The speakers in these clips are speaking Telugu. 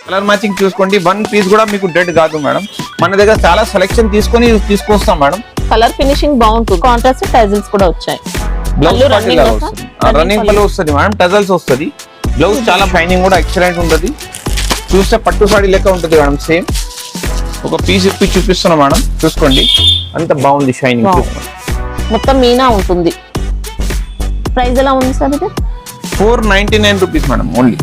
కలర్ మ్యాచింగ్ చూసుకోండి, వన్ పీస్ కూడా మీకు డెడ్ కాదు మేడం. మన దగ్గర చాలా సెలెక్షన్ తీసుకొస్తాం మేడం. కలర్ ఫినిషింగ్ బాగుంటుంది, కాంట్రాస్ట్ టజల్స్ కూడా వచ్చాయి. బ్లౌజ్ రన్నింగ్ పళ్ళు వస్తుంది మేడం, టజల్స్ వస్తుంది. బ్లౌజ్ చాలా షైనింగ్ కూడా ఎక్సలెంట్ ఉంటుంది. చూస్తే పట్టు సాడీ లెక్క ఉంటుంది మేడం. సేమ్ ఒక పీస్ ఇప్పి చూపిస్తున్నా మేడం, చూసుకోండి అంత బాగుంది షైనింగ్. మొత్తం మీనా ఉంటుంది. ప్రైస్ ఎలా ఉంది సార్ ఇది? 499 రూపీస్ మేడం ఓన్లీ.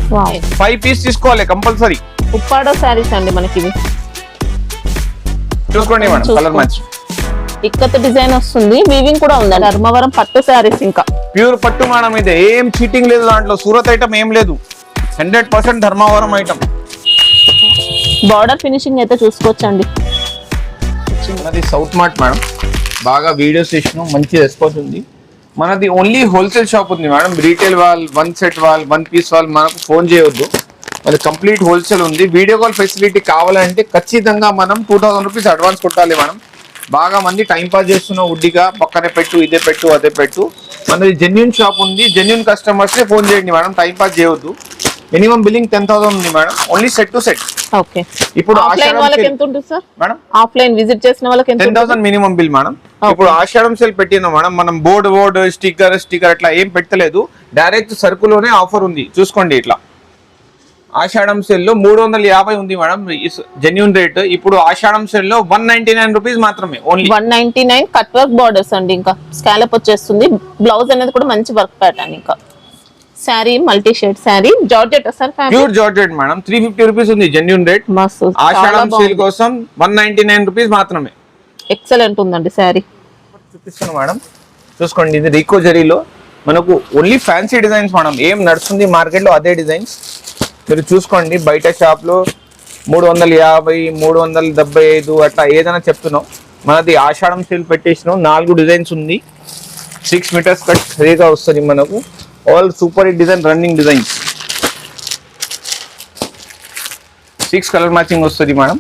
5 పీస్ తీసుకోవాలి కంపల్సరీ. ఉప్పాడో శారీస్ అండి మనకి ఇవి. చూసుకోండి madam, colour match ikat design వస్తుంది, వీవింగ్ కూడా ఉంది. ధర్మవరం పట్టు శారీస్, ఇంకా ప్యూర్ పట్టు మేడం. ఇది ఏం చీటింగ్ లేదు దాంట్లో, సూరత్ ఐటమ్ ఏం లేదు, 100% ధర్మవరం ఐటమ్. బార్డర్ ఫినిషింగ్ అయితే చూసుకోవచ్చండి. మనది సౌత్ మార్ట్ మేడం, బాగా వీడియోస్ చేసినాం, మంచి రెస్పాన్స్ ఉంది. మనది ఓన్లీ హోల్సేల్ షాప్ ఉంది మేడం. రీటైల్ వాల్, 1 సెట్ వాల్, 1 పీస్ వాల్ మనకు ఫోన్ చేయొద్దు, అది కంప్లీట్ హోల్సేల్ ఉంది. వీడియో కాల్ ఫెసిలిటీ కావాలంటే ఖచ్చితంగా మనం 2000 రూపీస్ అడ్వాన్స్ కొట్టాలి మేడం. బాగా మంది టైం పాస్ చేస్తున్నాం, ఉడ్డిగా పక్కనే పెట్టు, ఇదే పెట్టు, అదే పెట్టు. మనది జెన్యూన్ షాప్ ఉంది, జెన్యూన్ కస్టమర్స్ ఫోన్ చేయండి మేడం, టైం పాస్ చేయొద్దు. మినిమం బిల్లింగ్ 10,000 ఉంది madam, only set to set. Okay, ఇప్పుడు ఆఫ్లైన్ వాళ్ళకి ఎంత ఉంటుంది సార్ మేడం? ఆఫ్లైన్ విజిట్ చేసిన వాళ్ళకి 10,000 మినిమం బిల్ మేడం. ఇప్పుడు ఆషాఢం సేల్ పెట్టినాం మేడం, మనం బోర్డు స్టిక్కర్ అట్లా ఏం పెట్టలేదు, డైరెక్ట్ సరుకులోనే ఆఫర్ ఉంది. చూసుకోండి, ఇట్లా ఆషాఢం సేల్ లో 350 ఉంది మేడం జెన్యూన్ రేట్. ఇప్పుడు ఆషాఢం సేల్ లో 199 రూపీస్ మాత్రమే ఓన్లీ. 199 కట్ వర్క్ బార్డర్స్ అండి, ఇంకా స్కాలప్ వచ్చేస్తుంది. బ్లౌజ్ అనేది కూడా మంచి వర్క్ ప్యాటర్న్. ఇంకా sari multi shade sari, georgette sir, pure georgette madam. 350 rupees ఉంది జెన్యూన్ రేట్. ఆషాఢం సేల్ కోసం 199 రూపీస్ మాత్రమే. ఎక్సలెంట్ ఉందండి శారీ. చూపిస్తాను మేడం, చూసుకోండి. ఇది రీకో జరీలో మనకు ఓన్లీ ఫ్యాన్సీ డిజైన్స్ మేడం. ఏం నడుస్తుంది మార్కెట్ లో అదే డిజైన్స్ మీరు చూసుకోండి. బయట షాప్ లో 350, 375 అట్లా ఏదైనా చెప్తున్నాం. మనది ఆషాఢం సేల్ పెట్టేసినాం, 4 డిజైన్స్ ఉంది. 6 మీటర్స్ కట్ హెవీగా వస్తుంది మనకు. All super hit design, running designs. 6 colour matching వస్తుంది madam.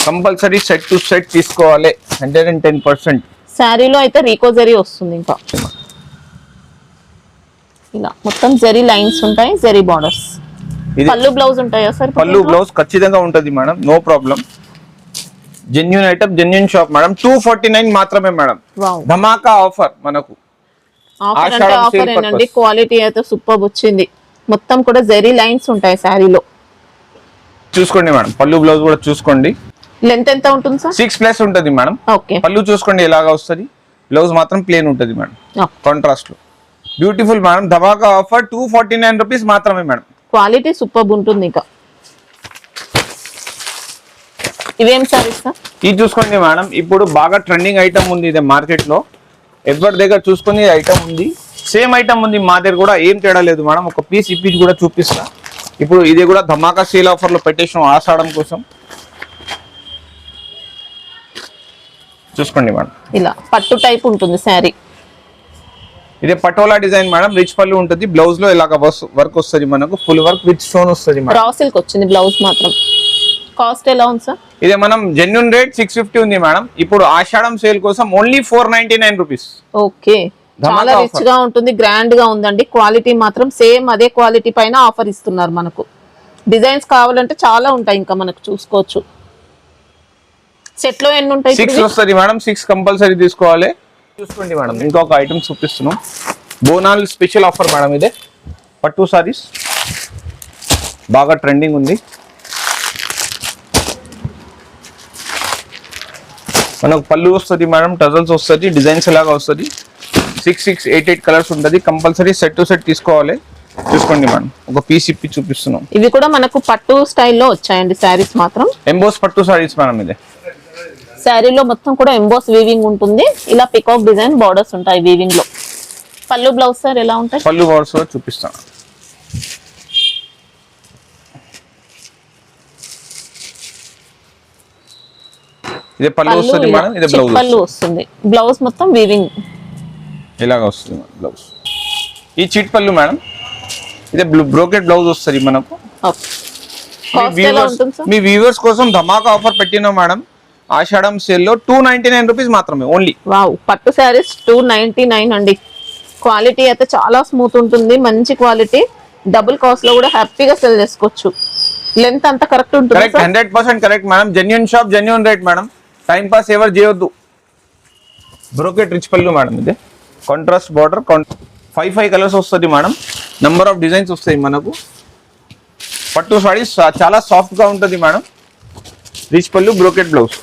Compulsory set to set తీసుకోవాలి, 110%. శారీలో అయితే రీకో జరీ వస్తుంది. ఇంకా ఇలా మొత్తం జరీ లైన్స్ ఉంటాయి, జరీ బార్డర్స్. పల్లు బ్లౌజ్ ఉంటాయా సార్? పల్లు బ్లౌజ్ ఖచ్చితంగా ఉంటుంది madam, no problem. Genuine item, genuine shop madam. 249 మాత్రమే మేడం, ధమాకా ఆఫర్ మనకు. ఆఫర్ అంటే ఆఫర్ ఏనండి, క్వాలిటీ అయితే సూపర్ వచ్చింది. మొత్తం కూడా జరీ లైన్స్ ఉంటాయి శారీలో. చూసుకోండి మేడం, పల్లు బ్లౌజ్ కూడా చూసుకోండి. లెంత్ ఎంత ఉంటుంది సార్? 6+ ఉంటుంది మేడం. ఓకే, పల్లు చూసుకోండి ఎలాగా వస్తుంది. బ్లౌజ్ మాత్రం ప్లేన్ ఉంటుంది మేడం, కాంట్రాస్ట్ లో. బ్యూటిఫుల్ మేడం, ధమాకా ఆఫర్ 249 రూపీస్ మాత్రమే మేడం. క్వాలిటీ సూపర్ ఉంటుంది. ఇంకా ఇవేం సారీస్ సార్? ఇది చూసుకోండి మేడం, ఇప్పుడు బాగా ట్రెండింగ్ ఐటమ్ ఉంది ఇది మార్కెట్ లో. ఎవరి దగ్గర చూసుకుని ఐటమ్ ఉంది, సేమ్ ఐటమ్ ఉంది మా దగ్గర కూడా, ఏం తేడా లేదు మేడం. ఒక పీస్ ఇప్పి కూడా చూపిస్తా. ఇప్పుడు ఇది కూడా ధమాకా సేల్ ఆఫర్ లో పెట్టేసాం ఆషాఢం కోసం. చూసుకోండి మేడం, ఇలా పట్టు టైప్ ఉంటుంది శారీ. ఇదే పటోలా డిజైన్ మేడం, రిచ్ పళ్ళు ఉంటుంది. బ్లౌజ్ లో ఇలాగ వర్క్ వస్తుంది మనకు, ఫుల్ వర్క్ విత్ స్టోన్ వస్తుంది. రా సిల్క్ వచ్చింది బ్లౌజ్ మాత్రం. కాస్ట్ ఎలా ఉంది సార్? ఇదే మనం జెన్యూన్ రేట్ 650 ఉంది మేడం. ఇప్పుడు ఆషాఢం సేల్ కోసం ఓన్లీ 499 రూపీస్. ఓకే, చాలా రిచ్ గా ఉంటుంది, గ్రాండ్ గా ఉందండి. క్వాలిటీ మాత్రం సేమ్ అదే క్వాలిటీ పైన ఆఫర్ ఇస్తున్నారు మనకు. డిజైన్స్ కావాలంటే చాలా ఉంటాయి, ఇంకా మనకు చూసుకోవచ్చు. సెట్ లో ఎన్ని ఉంటాయి? 6 వస్తుంది మేడం, 6 కంపల్సరీ తీసుకోవాలి. చూసుకోండి మేడం, ఇంకొక ఐటమ్ చూపిస్తున్నాం. బోనాల్ స్పెషల్ ఆఫర్ మేడం. ఇదే పట్టు సారీస్, బాగా ట్రెండింగ్ ఉంది. మనకు పళ్ళు వస్తుంది మేడం, టజల్స్ వస్తుంది, డిజైన్స్ లాగా వస్తుంది. 6, 8 కలర్స్ ఉంటుంది. కంపల్సరీ సెట్ టు సెట్ తీసుకోవాలి. చూసుకోండి మేడం, ఒక పీస్ ఇప్పి చూపిస్తున్నాం. ఇవి కూడా మనకు పట్టు స్టైల్లో వచ్చాయండి శారీస్ మాత్రం. ఎంబోస్ పట్టు సారీస్ మేడం. ఇదే శారీలో మొత్తం కూడా ఎంబోస్ వీవింగ్ ఉంటుంది. ఇలా పికాక్ డిజైన్ బార్డర్స్ ఉంటాయి వీవింగ్ లో. పళ్ళు బ్లౌజ్ సార్ ఎలా ఉంటాయి? పళ్ళు బ్లౌజ్ చూపిస్తాను. ఇదే పళ్ళు వస్తుంది మేడం, ఇదే బ్లౌజ్. పళ్ళు వస్తుంది, బ్లౌజ్ మొత్తం వీవింగ్ ఇలాగా వస్తుంది బ్లౌజ్. ఈ చిట్ పళ్ళు మేడం, ఇదే బ్రోకెట్ బ్లౌజ్ వస్తుంది మనకు. మీ వ్యూవర్స్ కోసం ధమాకా ఆఫర్ పెట్టినా మేడం. ఆషాఢం సేల్ లో 299 రూపీస్ మాత్రమే ఓన్లీ. వావ్, పట్టు శారీస్ 299 అండి. క్వాలిటీ అయితే చాలా స్మూత్ ఉంటుంది, మంచి క్వాలిటీ. డబుల్ కాస్ట్ లో కూడా హ్యాపీగా సెల్ చేసుకోవచ్చు. లెంత్ అంతా కరెక్ట్ ఉంటుంది correct 100% correct madam. Genuine shop genuine rate madam. Time pass ఎవరు చేయొద్దు. బ్రోకెట్ రిచ్ పళ్ళు మేడం. ఇది కాంట్రాస్ట్ బార్డర్ 5 కలర్స్ వస్తుంది మేడం. నెంబర్ ఆఫ్ డిజైన్స్ వస్తాయి మనకు. పట్టు సారీ చాలా సాఫ్ట్ గా ఉంటుంది మేడం. రిచ్ పళ్ళు బ్రోకెట్ బ్లౌజ్.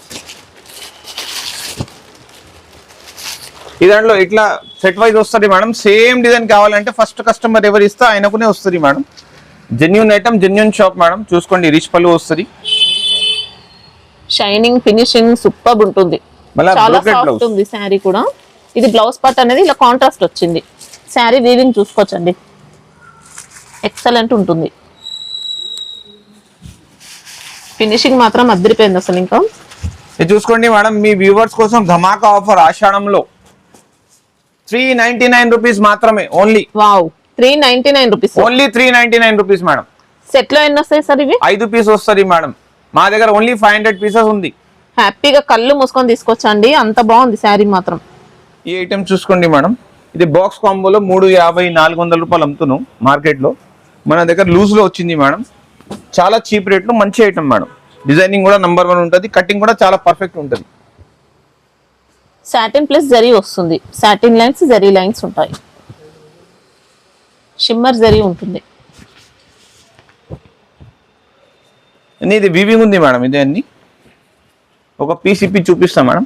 ఈ దాంట్లో ఇట్లా సెట్ వైజ్ వస్తుంది మేడం. సేమ్ డిజైన్ కావాలంటే ఫస్ట్ కస్టమర్ ఎవరు ఇస్తే ఆయనకునే వస్తుంది madam. Genuine item genuine shop madam. చూసుకోండి రిచ్ పళ్ళు వస్తుంది. షైనింగ్ ఫినిషింగ్ సూపర్ ఉంటుంది. చాలా సాఫ్ట్ ఉంది శారీ కూడా. ఇది బ్లౌజ్ పార్ట్ అనేది ఇలా కాంట్రాస్ట్ వచ్చింది. శారీ వీవింగ్ చూసుకోవచ్చండి, ఎక్సలెంట్ ఉంటుంది. ఫినిషింగ్ మాత్రం అదిరిపోయింది అసలు. ఇంకా ఇది చూసుకోండి మేడం, మీ వ్యూవర్స్ కోసం ధమాకా ఆఫర్ ఆషాఢంలో 399 రూపీస్ మాత్రమే only. Wow, 399 rupees only 399 rupees madam. Set లో ఎన్ని వస్తాయి సార్ ఇవి? 5 పీస్ వస్తుంది మేడం. మా దగ్గర ఓన్లీ 500 పీసెస్ ఉంది. హ్యాపీగా కళ్ళు మూసుకొని తీసుకొచ్చండి, అంత బాగుంది శారీ మాత్రం. ఈ ఐటమ్ చూసుకోండి మేడం. ఇది బాక్స్ కాంబోలో 350 400 రూపాయలు అమ్ముతున్నాం మార్కెట్ లో. మన దగ్గర లూజ్ లో వచ్చింది మేడం. చాలా చీప్ రేట్ లో మంచి ఐటమ్ మేడం. డిజైనింగ్ కూడా నంబర్ 1 ఉంటుంది. కటింగ్ కూడా చాలా పర్ఫెక్ట్ ఉంటుంది. సాటిన్ ప్లస్ జరీ వస్తుంది. సాటిన్ లైన్స్ జరీ లైన్స్ ఉంటాయి. షిమ్మర్ జరీ ఉంటుంది. ఇది వీవింగ్ ఉంది మేడం. ఇదే అన్ని ఒక పీస్ ఇప్పి చూపిస్తాం మేడం.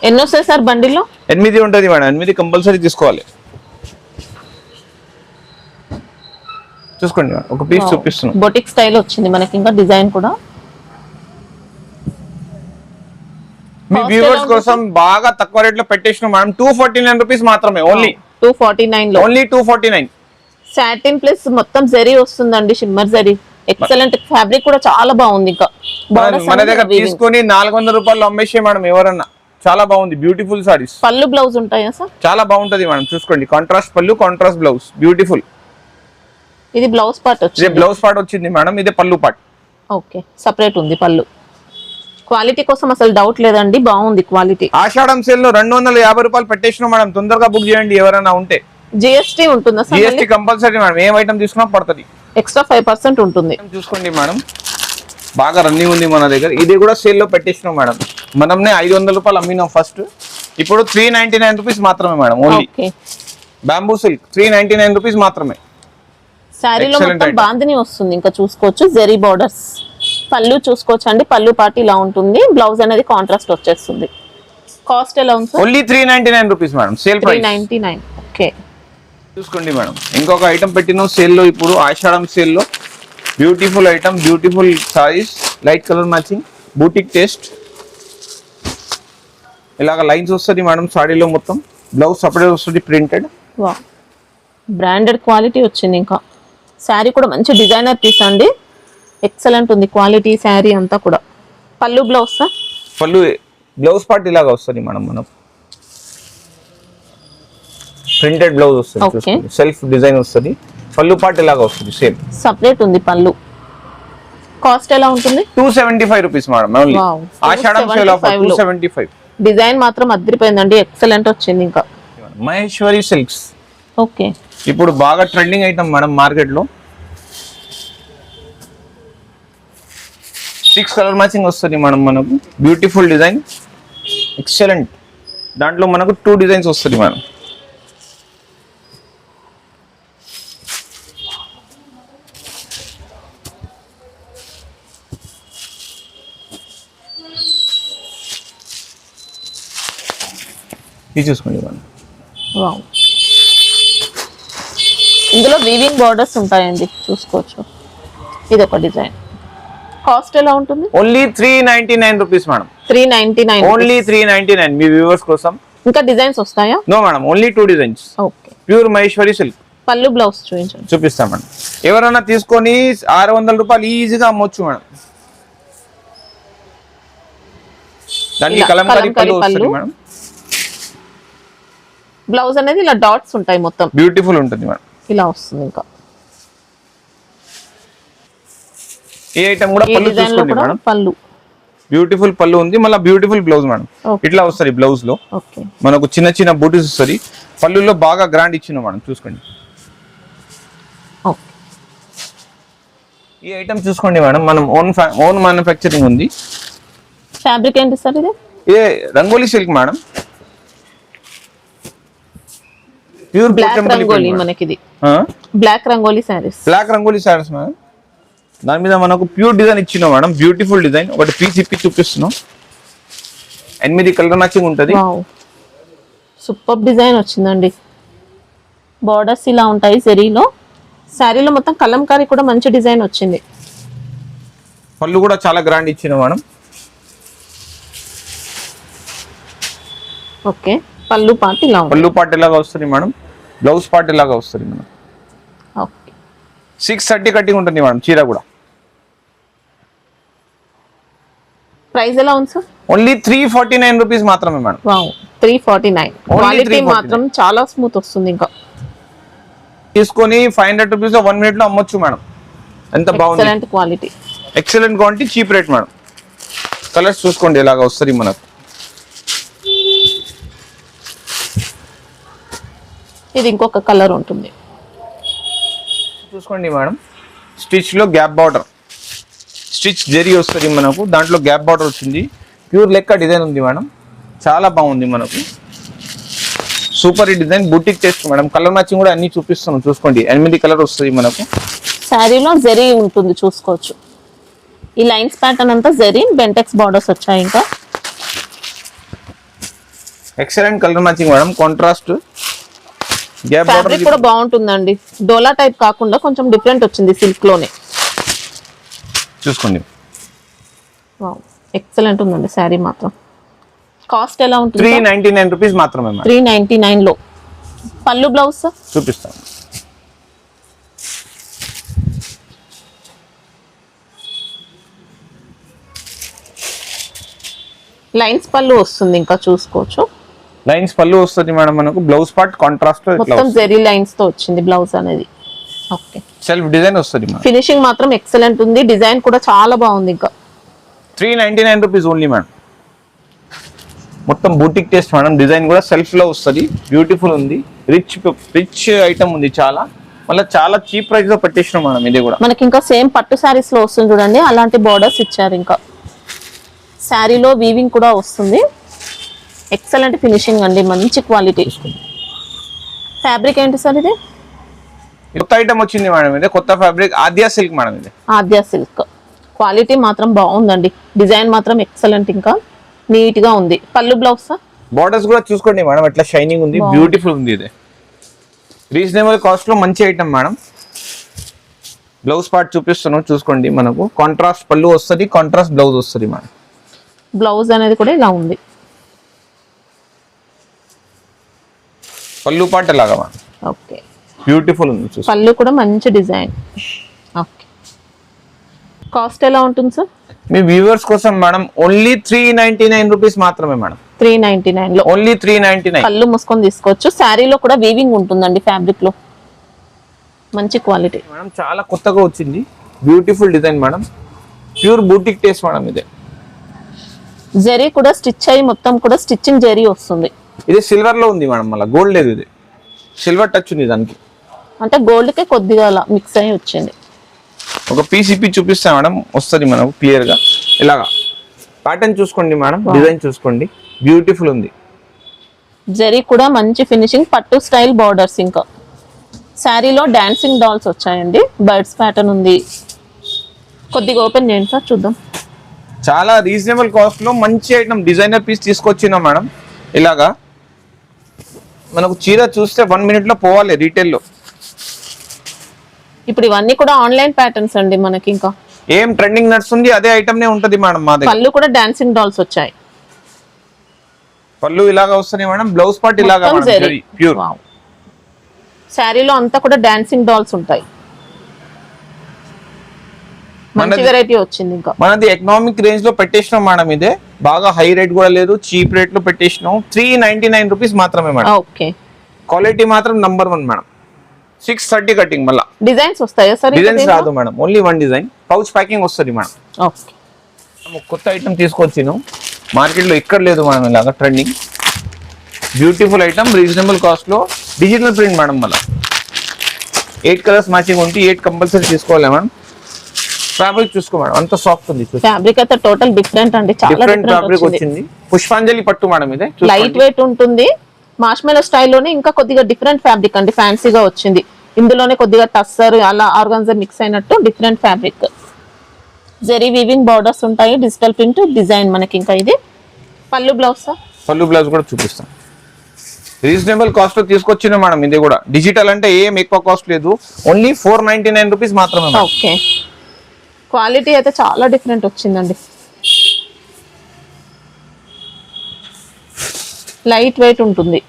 ఎన్ని వస్తాయి సార్ బండిల్లో? 8 ఉంటుంది మేడం. 8 కంపల్సరీ తీసుకోవాలి. చూసుకోండి మేడం, ఒక పీస్ చూపిస్తున్నాం. బొటిక్ స్టైల్ వచ్చింది మనకి. ఇంకా డిజైన్ కూడా మీ వ్యూవర్స్ కోసం బాగా తక్కువ రేట్ లో పెట్టేసిన మేడం. 249 రూపీస్ మాత్రమే ఓన్లీ. 249 లో ఓన్లీ 249. సాటిన్ ప్లస్ మొత్తం జరీ వస్తుందండి, షిమ్మర్ జరీ. ఎక్సలెంట్ ఫ్యాబ్రిక్ కూడా చాలా బాగుంది. ఇంకా మన దగ్గర తీసుకొని 400 రూపాయలు అమ్మేసే మేడం ఎవరన్నా. చాలా బాగుంది. బ్యూటిఫుల్ సారీస్. పళ్ళు బ్లౌజ్ ఉంటాయా సార్? చాలా బాగుంటది మేడం. చూసుకోండి, కాంట్రాస్ట్ పళ్ళు కాంట్రాస్ట్ బ్లౌజ్ బ్యూటిఫుల్. ఇది బ్లౌజ్ పార్ట్ వచ్చింది. ఇది బ్లౌజ్ పార్ట్ వచ్చింది మేడం. ఇది పళ్ళు పార్ట్. ఓకే, సెపరేట్ ఉంది పళ్ళు. క్వాలిటీ కోసం అసలు డౌట్ లేదండి, బాగుంది క్వాలిటీ. ఆషాఢం సేల్ లో 250 రూపాయలు పెట్టేసిన మేడం. తొందరగా బుక్ చేయండి ఎవరైనా ఉంటే. జిఎస్టీ ఉంటుందా సార్? GST compulsory madam. ఏం ఐటమ్ తీసుకున్నా పడుతుంది. ఎక్స్ట్రా 5% ఉంటుంది. చూసుకోండి మేడం, బాగా రన్నింగ్ ఉంది మన దగ్గర. ఇది కూడా సేల్ లో పెట్టేసినాం మేడం. మనమే 500 రూపాయలు అమ్మినాం ఫస్ట్. ఇప్పుడు 399 రూపీస్ మాత్రమే madam only. Bamboo silk 399 rupees మాత్రమే. శారీలో మొత్తం బాందిని వస్తుంది. ఇంకా చూసుకోవచ్చు జరీ బోర్డర్స్. పళ్ళు చూసుకోవచ్చు అండి. పళ్ళు పాటు ఇలా ఉంటుంది. బ్లౌజ్ అనేది కాంట్రాస్ట్ వచ్చేస్తుంది. కాస్ట్ ఎలా ఉంది? Only 399 rupees madam. Sale price 399. Okay, చూసుకోండి మేడం. ఇంకొక ఐటమ్ పెట్టిన సేల్ లో ఇప్పుడు ఆషాఢం సేల్ లో beautiful item, beautiful saris, light colour matching, boutique taste. ఇలాగ లైన్స్ వస్తుంది మేడం సారీలో మొత్తం. బ్లౌజ్ సపరేట్ వస్తుంది ప్రింటెడ్. వా, బ్రాండెడ్ క్వాలిటీ వచ్చింది. ఇంకా శారీ కూడా మంచి డిజైనర్ పీస్ అండి. ఎక్సలెంట్ ఉంది క్వాలిటీ శారీ అంతా కూడా. పళ్ళు బ్లౌజ్ సార్? పళ్ళు బ్లౌజ్ పార్ట్ ఇలాగా వస్తుంది మేడం. మనకు ప్రింటెడ్ బ్లౌజ్ వస్తుంది. సెల్ఫ్ డిజైన్ వస్తుంది. పళ్ళు పార్ట్ ఇలాగా వస్తుంది. సేమ్ సపరేట్ ఉంది పళ్ళు. కాస్ట్ ఎలా ఉంటుంది? 275 రూపీస్ మేడం ఓన్లీ. ఆషాఢం సేల్ ఆఫర్ 275. డిజైన్ మాత్రం అదిరిపోయిందండి, ఎక్సలెంట్ వచ్చింది. ఇంకా మహేశ్వరి సిల్క్స్. ఓకే, ఇప్పుడు బాగా ట్రెండింగ్ ఐటమ్ మేడం మార్కెట్ లో. 6 కలర్ మ్యాచింగ్ వస్తుంది మేడం మనకు. Beautiful design, excellent. దాంట్లో మనకు 2 డిజైన్స్ వస్తుంది మేడం. ఇది చూసుకోండి మేడం. వావ్, ఇందులో వీవింగ్ బార్డర్స్ ఉంటాయండి, చూసుకోవచ్చు. ఇది ఒక డిజైన్. కాస్ట్ ఎలా ఉంటుంది? Only 399 rupees madam. 399 ఓన్లీ 399 మీ వ్యూవర్స్ కోసం. ఇంకా డిజైన్స్ వస్తాయా? No madam, only 2 designs. Okay, pure Maheshwari silk. Pallu blouse చూపించండి. చూపిస్తాం మేడం. ఎవరైనా తీసుకొని 600 రూపాయలు ఈజీగా అమ్మొచ్చు మేడం. దానికి కలంకారీ పళ్ళు వస్తుంది మేడం. బ్లౌజ్ అనేది ఇలా డాట్స్ ఉంటాయి మొత్తం. బ్యూటిఫుల్ ఉంటుంది మేడం. ఇలా వస్తుంది. ఇంకా ఈ ఐటమ్ కూడా పళ్ళు చూసుకోండి మేడం. పళ్ళు బ్యూటిఫుల్ పళ్ళు ఉంది. మళ్ళీ బ్యూటిఫుల్ బ్లౌజ్ మేడం. ఇట్లా వస్తుంది బ్లౌజ్ లో. మనకు చిన్న చిన్న బూటీస్ వస్తుంది. పళ్ళులో బాగా గ్రాండ్ ఇచ్చిన మేడం. చూసుకోండి ఈ ఐటమ్ చూసుకోండి మేడం, మనం ఓన్ మ్యానుఫ్యాక్చరింగ్ ఉంది. ఫ్యాబ్రిక్ ఏంటి సార్ ఇది? ఇదే rangoli silk madam, pure black rangoli. మనకి ఇది black rangoli saris. Black rangoli saris madam. దాని మీద మనకు ప్యూర్ డిజైన్ ఇచ్చినాం మేడం, బ్యూటిఫుల్ డిజైన్. ఒకటి పీస్ ఇప్పి చూపిస్తున్నాం. 8 కలర్ మ్యాచింగ్ ఉంటుంది. సూపర్ డిజైన్ వచ్చిందండి. బార్డర్స్ ఇలా ఉంటాయి జరీలో. శారీలో మొత్తం కలంకారీ కూడా మంచి డిజైన్ వచ్చింది. పళ్ళు కూడా చాలా గ్రాండ్ ఇచ్చిన మేడం. ఓకే, పళ్ళు పార్ట్ ఇలా పళ్ళు పార్ట్ ఇలాగా వస్తుంది మేడం, బ్లౌజ్ పార్ట్ ఇలాగా వస్తుంది మేడం. ఓకే, 630 కటింగ్ ఉంటుంది మేడం. చీర కూడా ప్రైస్ ఎలా ఉంది సార్? ఓన్లీ 349 రూపీస్ మాత్రమే మేడం. వావ్, 349. క్వాలిటీ మాత్రం చాలా స్మూత్ వస్తుంది. ఇంకా తీసుకొని 500 రూపీస్ 1 మినిట్ లో అమ్మొచ్చు మేడం. ఎంత బాగుంది, excellent quality. Excellent quality, cheap rate madam. Colours చూసుకోండి ఇలాగా వస్తుంది మనకు. ఇది ఇంకొక కలర్ ఉంటుంది. చూసుకోండి మేడం, స్టిచ్ లో గ్యాప్ బార్డర్, స్టిచ్ జరీ వస్తుంది మనకు. దాంట్లో గ్యాప్ బార్డర్ వచ్చింది. ప్యూర్ లెక్క డిజైన్ ఉంది మేడం, చాలా బాగుంది మనకు. సూపర్ ఈ design, boutique taste madam. Colour matching కూడా అన్ని చూపిస్తున్నాం చూసుకోండి. 8 కలర్ వస్తుంది మనకు. శారీలో జరీ ఉంటుంది చూసుకోవచ్చు. ఈ లైన్స్ ప్యాటర్న్ అంతా జరీ, బెంటెక్స్ బార్డర్స్ వచ్చాయి. ఇంకా excellent colour matching madam. Contrast gap border fabric కూడా బాగుంటుందండి. డోలా టైప్ కాకుండా కొంచెం డిఫరెంట్ వచ్చింది సిల్క్ లోనే. చూసుకోండి. వావ్, ఎక్సలెంట్ ఉందండి శారీ మాత్రం. కాస్ట్ ఎలా ఉంటుంది? 399 రూపీస్ మాత్రమే మేడం. 399 లో. పళ్ళు బ్లౌజ్ చూపిస్తాను. లైన్స్ పళ్ళు వస్తుంది. ఇంకా చూసుకోవచ్చు. లైన్స్ పళ్ళు వస్తుంది మేడం మనకు. బ్లౌజ్ పార్ట్ కాంట్రాస్ట్ మొత్తం జెరీ లైన్స్ తో వచ్చింది బ్లౌజ్ అనేది. ఓకే, సెల్ఫ్ డిజైన్ వస్తుంది మేడం. ఫినిషింగ్ మాత్రం ఎక్సలెంట్ ఉంది. డిజైన్ కూడా చాలా బాగుంది. ఇంకా 399 రూపీస్ ఓన్లీ మేడం. మొత్తం బూటిక్ టేస్ట్ మేడం. డిజైన్ కూడా సెల్ఫ్ లో వస్తుంది, బ్యూటిఫుల్ ఉంది. రిచ్ ఐటమ్ ఉంది చాలా. మళ్ళీ చాలా చీప్ ప్రైస్ లో పెట్టేసినాం మేడం. ఇది కూడా మనకి ఇంకా సేమ్ పట్టు శారీస్ లో వస్తుంది చూడండి, అలాంటి బార్డర్స్ ఇచ్చారు. ఇంకా శారీలో వీవింగ్ కూడా వస్తుంది. ఎక్సలెంట్ ఫినిషింగ్ అండి, మంచి క్వాలిటీ. ఫ్యాబ్రిక్ ఏంటి సార్ ఇది? కొత్త ఐటమ్ వచ్చింది మేడం. ఇది కొత్త ఫ్యాబ్రిక్, ఆద్య సిల్క్ మేడం. ఇది ఆద్య సిల్క్. క్వాలిటీ మాత్రం బాగుందండి. డిజైన్ మాత్రం ఎక్సలెంట్, ఇంకా నీట్ గా ఉంది. పళ్ళు బ్లౌజ్ బార్డర్స్ కూడా చూసుకోండి మేడం, ఎట్లా షైనింగ్ ఉంది, బ్యూటిఫుల్ ఉంది. ఇది రీజనబుల్ కాస్ట్ లో మంచి ఐటమ్ మేడం. బ్లౌజ్ పార్ట్ చూపిస్తున్నాం చూసుకోండి. మనకు కాంట్రాస్ట్ పళ్ళు వస్తుంది, కాంట్రాస్ట్ బ్లౌజ్ వస్తుంది మేడం. బ్లౌజ్ అనేది కూడా ఇలా ఉంది. పళ్ళు పార్ట్ ఎలాగా మేడం? ఓకే, బ్యూటిఫుల్ ఉంది. పళ్ళు కూడా మంచి డిజైన్. ఓకే, కాస్ట్ ఎలా ఉంటుంది సార్? మీ వ్యూవర్స్ కోసం మేడం ఓన్లీ 399 రూపీస్ మాత్రమే మేడం. 399 లో ఓన్లీ 399. కళ్ళు మూసుకొని తీసుకోవచ్చు. శారీలో కూడా వీవింగ్ ఉంటుందండి ఫ్యాబ్రిక్ లో. మంచి క్వాలిటీ మేడం. చాలా కొత్తగా వచ్చింది, beautiful design madam. Pure boutique taste madam. ఇది జరీ కూడా స్టిచ్ అయ్యి మొత్తం కూడా స్టిచ్చింగ్ జరీ వస్తుంది. ఇది సిల్వర్ లో ఉంది మేడం, మళ్ళీ గోల్డ్ లేదు. ఇది సిల్వర్ టచ్ ఉంది దానికి. అంటే గోల్డ్ కే కొద్దిగా అలా మిక్స్ అయ్యి వచ్చింది. ఒక పీస్ ఇప్పి చూపిస్తా మేడం, వస్తుంది మనకు క్లియర్ గా. ఇలాగా ప్యాటర్న్ చూసుకోండి మేడం, డిజైన్ చూసుకోండి, బ్యూటిఫుల్ ఉంది. జరీ కూడా మంచి ఫినిషింగ్, పట్టు స్టైల్ బార్డర్స్. ఇంకా శారీలో డాన్సింగ్ డాల్స్ వచ్చాయండి. బర్డ్స్ ప్యాటర్న్ ఉంది. కొద్దిగా ఓపెన్ చేయండి సార్ చూద్దాం. చాలా రీజనబుల్ కాస్ట్ లో మంచి ఐటమ్, డిజైనర్ పీస్ తీసుకొచ్చినా మేడం. ఇలాగా మనకు చీర చూస్తే 1 మినిట్ లో పోవాలి రీటైల్ లో. ఇప్పుడు ఇవన్నీ కూడా ఆన్లైన్ ప్యాటర్న్స్ అండి. మనకి ఇంకా ఏం ట్రెండింగ్ నడుస్తుంది అదే ఐటమ్ నే ఉంటది మేడం మా దగ్గర. పళ్ళు కూడా డాన్సింగ్ డాల్స్ వచ్చాయి. పళ్ళు ఇలాగా వస్తుంది మేడం. బ్లౌజ్ పార్ట్ ఇలాగా ప్యూర్. శారీలో అంతా కూడా డాన్సింగ్ డాల్స్ ఉంటాయి. మంచి వెరైటీ వచ్చింది. ఇంకా మనది ఎకనామిక్ రేంజ్ లో పెట్టేసినాం మేడం. ఇదే బాగా హై రేట్ కూడా లేదు, చీప్ రేట్ లో పెట్టేసినాం. 399 రూపీస్ మాత్రమే మేడం. ఓకే, క్వాలిటీ మాత్రం నంబర్ 1 మేడం. 630 కటింగ్. మళ్ళీ డిజైన్స్ వస్తాయా సార్? డిజైన్స్ రాదు madam, only 1 design. Pouch packing వస్తుంది మేడం. ఓకే, కొత్త ఐటమ్ తీసుకొచ్చినాం, మార్కెట్ లో ఎక్కడ లేదు మేడం ఇలాగా trending. Beautiful item, reasonable cost లో. Digital print madam. మళ్ళీ 8 కలర్స్ మ్యాచింగ్ ఉంటే 8 కంపల్సరీ తీసుకోవాలి మేడం. ఫ్యాబ్రిక్ చూసుకో మేడం, అంత సాఫ్ట్ ఉంది. ఫ్యాబ్రిక్ అయితే టోటల్ డిఫరెంట్ అండి, చాలా డిఫరెంట్ ఫ్యాబ్రిక్ వచ్చింది. పుష్పాంజలి పట్టు మేడం, ఇదే లైట్ వెయిట్ ఉంటుంది. మార్ష్మెలో స్టైల్లోనే ఇంకా కొద్దిగా డిఫరెంట్ ఫ్యాబ్రిక్ అండి, ఫ్యాన్సీగా వచ్చింది. ఇందులోనే కొద్దిగా టస్సర్ అలా ఆర్గాన్జా మిక్స్ అయినట్టు different fabric. Zari weaving borders ఉంటాయి, డిజిటల్ ప్రింట్ డిజైన్ మనకి. ఇంకా ఇది పళ్ళు బ్లౌజ్. పళ్ళు బ్లౌజ్ కూడా చూపిస్తాం. రీజనబుల్ కాస్ట్ లో తీసుకొచ్చిన మేడం, ఇది కూడా డిజిటల్ అంటే ఏం ఎక్కువ కాస్ట్ లేదు, ఓన్లీ 499 రూపీస్ మాత్రమే. ఓకే, క్వాలిటీ అయితే చాలా డిఫరెంట్ వచ్చిందండి. లైట్ వెయిట్ ఉంటుంది.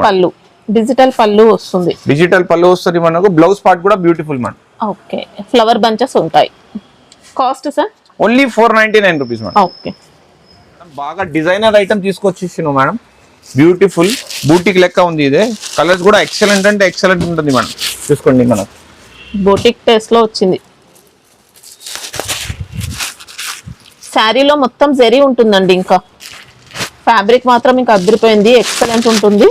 పళ్ళు డిజిటల్ పళ్ళు వస్తుంది. డిజిటల్ పళ్ళు వస్తుంది మనకు. బ్లౌజ్ పార్ట్ కూడా beautiful madam. Okay, flower bunches ఉంటాయి. Cost sir only 499 rupees madam. Okay, బాగా డిజైనర్ ఐటమ్ తీసుకొచ్చేసాను మేడం. బ్యూటిఫుల్ బూటిక్ లెక్క ఉంది. ఇదే కలర్స్ కూడా ఎక్సలెంట్ అంటే ఎక్సలెంట్ ఉంటుంది మేడం. చూసుకోండి, మనకు బూటిక్ టేస్ట్ లో వచ్చింది. శారీలో మొత్తం జరీ ఉంటుందండి. ఇంకా ఫ్యాబ్రిక్ మాత్రం ఇంకా అదిరిపోయింది, ఎక్సలెంట్ ఉంటుంది.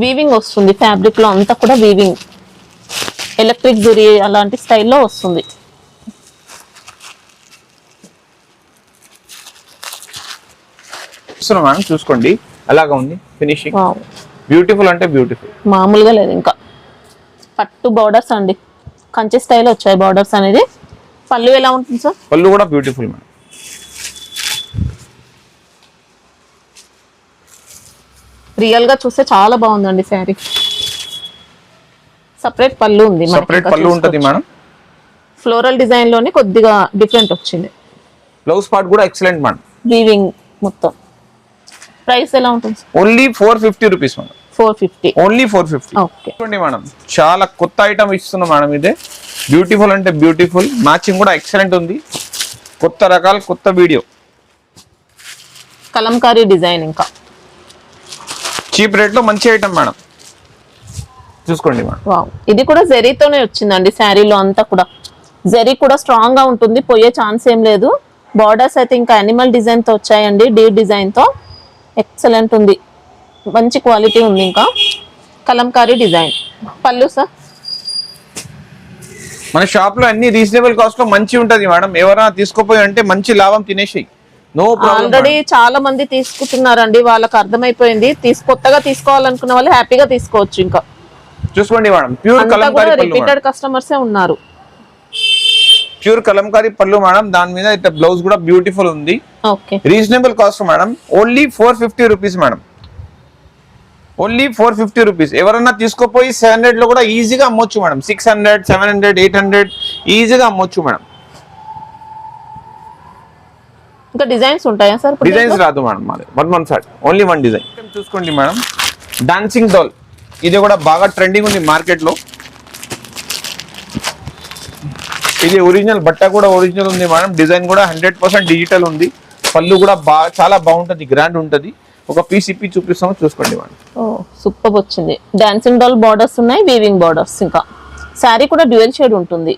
వీవింగ్ వస్తుంది ఫ్యాబ్రిక్ లో అంతా కూడా, వీవింగ్ ఎలక్ట్రిక్ జరీ అలాంటి స్టైల్లో వస్తుంది. మేడం చూసుకోండి, అలాగా ఉంది ఫినిషింగ్. బ్యూటిఫుల్ అంటే బ్యూటిఫుల్, మామూలుగా లేదు. ఇంకా పట్టు బార్డర్స్ అండి, కంచి స్టైల్ వచ్చాయి బార్డర్స్ అనేది. పళ్ళు ఎలా ఉంటుంది సార్? పళ్ళు కూడా బ్యూటిఫుల్ మేడం. రియల్ గా చూస్తే చాలా బాగుందండి శారీ. సపరేట్ పళ్ళు ఉంది, సపరేట్ పళ్ళు ఉంటుంది మేడం. ఫ్లోరల్ డిజైన్ లోనే కొద్దిగా డిఫరెంట్ వచ్చింది. బ్లౌజ్ పార్ట్ కూడా ఎక్సలెంట్ మేడం. వీవింగ్ మొత్తం. ప్రైస్ ఎలా ఉంటుంది? Only 450 rupees madam. 450, only 450. Okay madam, చాలా కొత్త ఐటమ్ ఇస్తున్నాం మేడం. ఇదే బ్యూటిఫుల్ అంటే బ్యూటిఫుల్, మ్యాచింగ్ కూడా ఎక్సలెంట్ ఉంది. కొత్త రకాల కొత్త వీడియో, కలంకారీ డిజైన్. ఇంకా చీప్ రేట్ లో మంచి ఐటమ్ మేడం. చూసుకోండి మేడం. వావ్, ఇది కూడా జరీతోనే వచ్చిందండి. శారీలో అంతా కూడా జరీ కూడా స్ట్రాంగ్ గా ఉంటుంది, పోయే ఛాన్స్ ఏం లేదు. బార్డర్స్ అయితే ఇంకా యానిమల్ డిజైన్ తో వచ్చాయండి, డీర్ డిజైన్ తో. ఎక్సలెంట్ ఉంది, మంచి క్వాలిటీ ఉంది. ఇంకా కలంకారీ డిజైన్. పళ్ళు సార్? మన షాప్ లో అన్ని రీజనబుల్ కాస్ట్ లో మంచి ఉంటది మేడం. ఎవరైనా తీసుకోపోయి అంటే మంచి లాభం తినేసాయి, నో ప్రాబ్లం. ఆల్రెడీ చాలా మంది తీసుకుంటున్నారండి, వాళ్ళకి అర్థమైపోయింది. కొత్తగా తీసుకోవాలనుకున్న వాళ్ళు హ్యాపీగా తీసుకోవచ్చు. ఇంకా చూసుకోండి మేడం, ప్యూర్ కలంకారీ పళ్ళు. రిపీటెడ్ కస్టమర్సే ఉన్నారు. ప్యూర్ కలంకారీ పళ్ళు మేడం. దాని మీద ఇట్లా బ్లౌజ్ కూడా బ్యూటిఫుల్ ఉంది. Okay, reasonable cost madam. Only 450 rupees madam. Only 450 rupees. ఎవరన్నా తీసుకోపోయి 700 లో కూడా ఈజీగా అమ్మొచ్చు మేడం. 600, 700, 800 ఈజీగా అమ్మొచ్చు మేడం. ఇంకా డిజైన్స్ ఉంటాయా సార్? డిజైన్స్ రాదు మేడం, మాది one set, only one design. చూసుకోండి మేడం, డాన్సింగ్ డాల్. ఇది కూడా బాగా ట్రెండింగ్ ఉంది మార్కెట్ లో. ఇది ఒరిజినల్ బట్ట కూడా ఒరిజినల్ ఉంది మేడం. డిజైన్ కూడా 100% డిజిటల్ ఉంది. పళ్ళు కూడా చాలా బాగుంటది, గ్రాండ్ ఉంటది. ఒక పీస్ ఇప్పి చూపిస్తాము, చూసుకోండి మేడం. ఓ సూపర్ వచ్చింది. డాన్సింగ్ డాల్ బార్డర్స్ ఉన్నాయి, వీవింగ్ బార్డర్స్. ఇంకా శారీ కూడా డ్యూయల్ షేడ్ ఉంటుంది.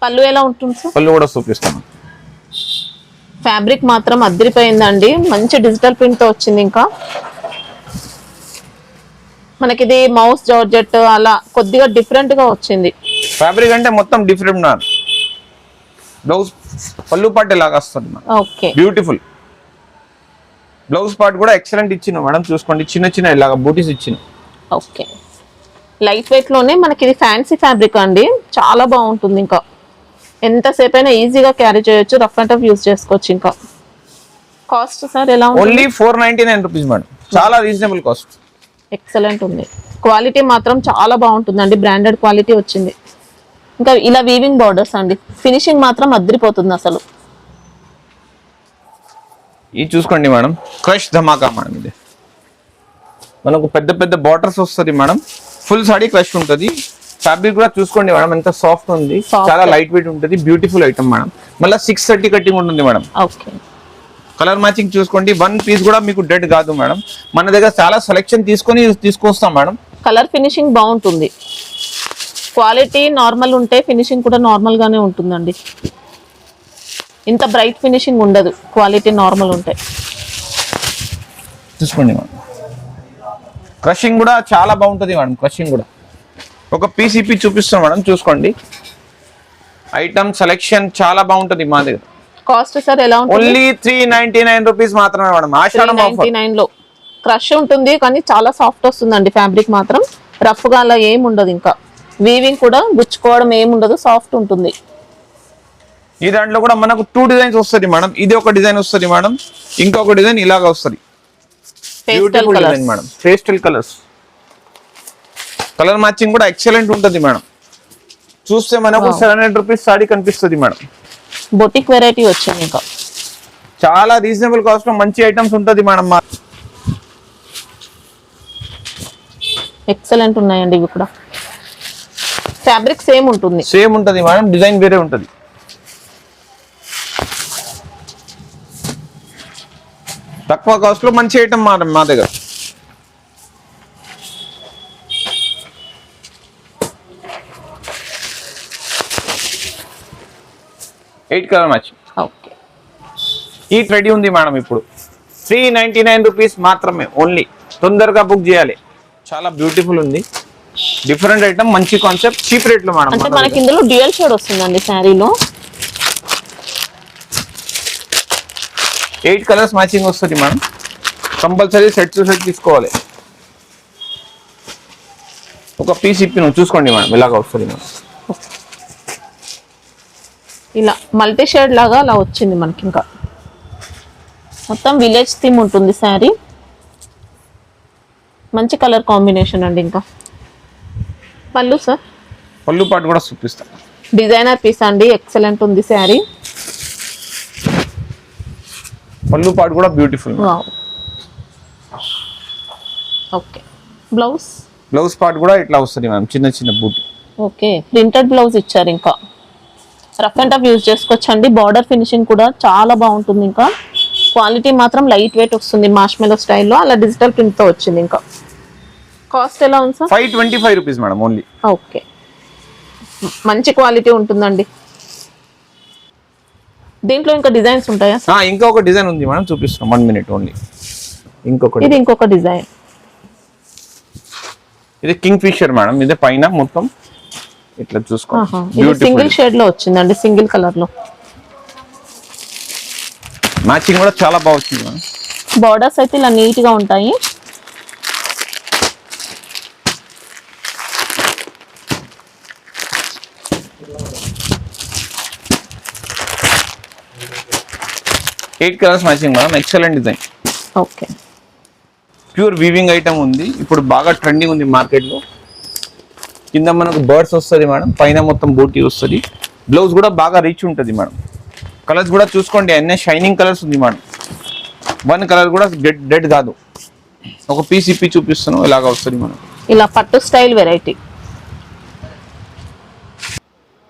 పళ్ళు ఎలా ఉంటుంది సార్? పళ్ళు కూడా చూపిస్తాము. ఫ్యాబ్రిక్ మాత్రం అదిరిపోయిందండి, మంచి డిజిటల్ ప్రింట్ తో వచ్చింది. ఇంకా మనకి ఇది మౌస్ జార్జెట్ అలా కొద్దిగా డిఫరెంట్ గా వచ్చింది. ఫ్యాబ్రిక్ అంటే మొత్తం డిఫరెంట్ నా బ్లౌజ్ పళ్ళు పార్ట్ లాగా వస్తుంది. Okay, beautiful. బ్లౌజ్ పార్ట్ కూడా ఎక్సలెంట్ ఇచ్చిన మేడం. చూసుకోండి, చిన్న చిన్న ఇలాగా బూటీస్ ఇచ్చిన. ఓకే, లైట్ వెయిట్ లోనే మనకి ఇది ఫ్యాన్సీ ఫ్యాబ్రిక్ అండి, చాలా బాగుంటుంది. ఇంకా ఎంతసేపు అయినా ఈజీగా క్యారీ చేయొచ్చు, రఫ్ అండ్ టఫ్ యూజ్ చేసుకోవచ్చు. ఇంకా కాస్ట్ సార్ ఎలా ఉంది? Only 499 rupees madam. చాలా రీజనబుల్ కాస్ట్. ఎక్సలెంట్ ఉంది, క్వాలిటీ మాత్రం చాలా బాగుంటుందండి, బ్రాండెడ్ క్వాలిటీ వచ్చింది. ఇంకా ఇలా వీవింగ్ బార్డర్స్ అండి, ఫినిషింగ్ మాత్రం అదిరిపోతుంది అసలు. ఇది చూసుకోండి మేడం, క్రష్ ధమాకా మేడం. ఇది మనకు పెద్ద పెద్ద బార్డర్స్ వస్తుంది మేడం. ఫుల్ సాడీ క్రష్ ఉంటుంది. ఫ్యాబ్రిక్ కూడా చూసుకోండి మేడం, ఎంత సాఫ్ట్ ఉంది, చాలా లైట్ వెయిట్ ఉంటుంది. Beautiful item madam. మళ్ళీ 630 కటింగ్ ఉంటుంది మేడం. ఓకే, కలర్ మ్యాచింగ్ చూసుకోండి. వన్ పీస్ కూడా మీకు డెడ్ కాదు మేడం. మన దగ్గర చాలా సెలెక్షన్ తీసుకొస్తాం మేడం. కలర్ ఫినిషింగ్ బాగుంటుంది. క్వాలిటీ నార్మల్ ఉంటే ఫినిషింగ్ కూడా నార్మల్ గానే ఉంటుందండి. ఇంత బ్రైట్ ఫినిషింగ్ ఉండదు క్వాలిటీ నార్మల్ ఉంటే. చూసుకోండి మేడం, క్రషింగ్ కూడా చాలా బాగుంటుంది మేడం. క్రషింగ్ కూడా ఒక పీస్ ఇప్పి చూపిస్తాం మేడం, చూసుకోండి. ఐటమ్ సెలెక్షన్ చాలా బాగుంటుంది మా దగ్గర. కాస్ట్ సార్ ఎలా ఉంటుంది? ఓన్లీ 399 రూపీస్ మాత్రమే మేడం. ఆషాఢం ఆఫర్. 399 లో క్రష్ ఉంటుంది కానీ చాలా సాఫ్ట్ వస్తుందండి. ఫ్యాబ్రిక్ మాత్రం రఫ్ గా అలా ఏమి ఉండదు. ఇంకా వీవింగ్ కూడా గుచ్చుకోవడం ఏమి ఉండదు, సాఫ్ట్ ఉంటుంది. ఈ దాంట్లో కూడా మనకు 2 డిజైన్స్ వస్తుంది మేడం. ఇది ఒక డిజైన్ వస్తుంది మేడం, ఇంకొక డిజైన్ ఇలాగా వస్తుంది. Beautiful design madam. Pastel colours, colour matching కూడా ఎక్సలెంట్ ఉంటుంది మేడం. చూస్తే మనకు 700 రూపీస్ సాడీ కనిపిస్తుంది మేడం. బొటిక్ వెరైటీ వచ్చింది. ఇంకా చాలా రీజనబుల్ కాస్ట్ లో మంచి ఐటమ్స్ ఉంటుంది మేడం. ఎక్సలెంట్ ఉన్నాయండి ఇవి కూడా. ఫ్యాబ్రిక్ సేమ్ ఉంటుంది. సేమ్ ఉంటుంది మేడం, డిజైన్ వేరే ఉంటుంది. తక్కువ కాస్ట్ లో మంచి ఐటమ్ మా దగ్గర. Eight colour match. ఓకే, ఈ రెడీ ఉంది మేడం. ఇప్పుడు 399 రూపీస్ మాత్రమే ఓన్లీ. తొందరగా బుక్ చేయాలి. చాలా బ్యూటిఫుల్ ఉంది, డిఫరెంట్ ఐటమ్, మంచి కాన్సెప్ట్, చీప్ రేట్ లో మేడం. అంటే మనకి ఇందులో డ్యూయల్ షేడ్ వస్తుందండి శారీలో. 8 కలర్స్ మ్యాచింగ్ వస్తుంది madam. Compulsory set to set తీసుకోవాలి. ఒక పీస్ ఇప్పి చూసుకోండి మేడం, ఇలాగా వస్తుంది మేడం. ఇలా మల్టీ షేడ్ లాగా అలా వచ్చింది మనకి. ఇంకా మొత్తం విలేజ్ థీమ్ ఉంటుంది శారీ. మంచి కలర్ కాంబినేషన్ అండి. ఇంకా పళ్ళు సార్, పళ్ళు పాటు కూడా చూపిస్తాను. డిజైనర్ పీస్ అండి, ఎక్సలెంట్ ఉంది శారీ. పళ్ళు పాటు కూడా beautiful. Okay, blouse, blouse part కూడా ఇట్లా వస్తుంది మ్యామ్, చిన్న చిన్న బూటీ. ఓకే, ప్రింటెడ్ బ్లౌజ్ ఇచ్చారు. ఇంకా రఫ్ అండ్ టఫ్ యూజ్ చేసుకోవచ్చండి. బార్డర్ ఫినిషింగ్ కూడా చాలా బాగుంటుంది. ఇంకా క్వాలిటీ మాత్రం లైట్ వెయిట్ వస్తుంది, మార్ష్మెలో స్టైల్లో. అలా డిజిటల్ ప్రింట్ తో వచ్చింది. ఇంకా కాస్ట్ ఎలా ఉంది sir? 525 rupees madam only. Okay, మంచి క్వాలిటీ ఉంటుందండి. దీంట్లో ఇంకా డిజైన్స్ ఉంటాయా? ఇంకొక డిజైన్ ఉంది మేడం, చూపిస్తున్నాం. 1 మినిట్ ఓన్లీ. ఇది ఇంకొక డిజైన్. ఇది కింగ్ ఫిషర్ మేడం. ఇది పైన మొత్తం ఇట్లా చూసుకోండి. సింగిల్ షేడ్ లో వచ్చిందండి, సింగిల్ కలర్ లో. మ్యాచింగ్ కూడా చాలా బాగా వచ్చింది మేడం. బార్డర్స్ అయితే ఇలా నీట్ గా ఉంటాయి. Eight colours matching madam, excellent design. Okay, pure weaving item ఉంది. ఇప్పుడు బాగా ట్రెండింగ్ ఉంది మార్కెట్ లో. కింద మనకు బర్డ్స్ వస్తుంది మేడం, పైన మొత్తం బూటీ వస్తుంది. బ్లౌజ్ కూడా బాగా రిచ్ ఉంటుంది మేడం. కలర్స్ కూడా చూసుకోండి, అన్నీ షైనింగ్ కలర్స్ ఉంది మేడం. 1 కలర్ కూడా డెడ్ కాదు. ఒక పీస్ ఇప్పి చూపిస్తున్నాం, ఇలాగా వస్తుంది మేడం. ఇలా పట్టు స్టైల్ వెరైటీ.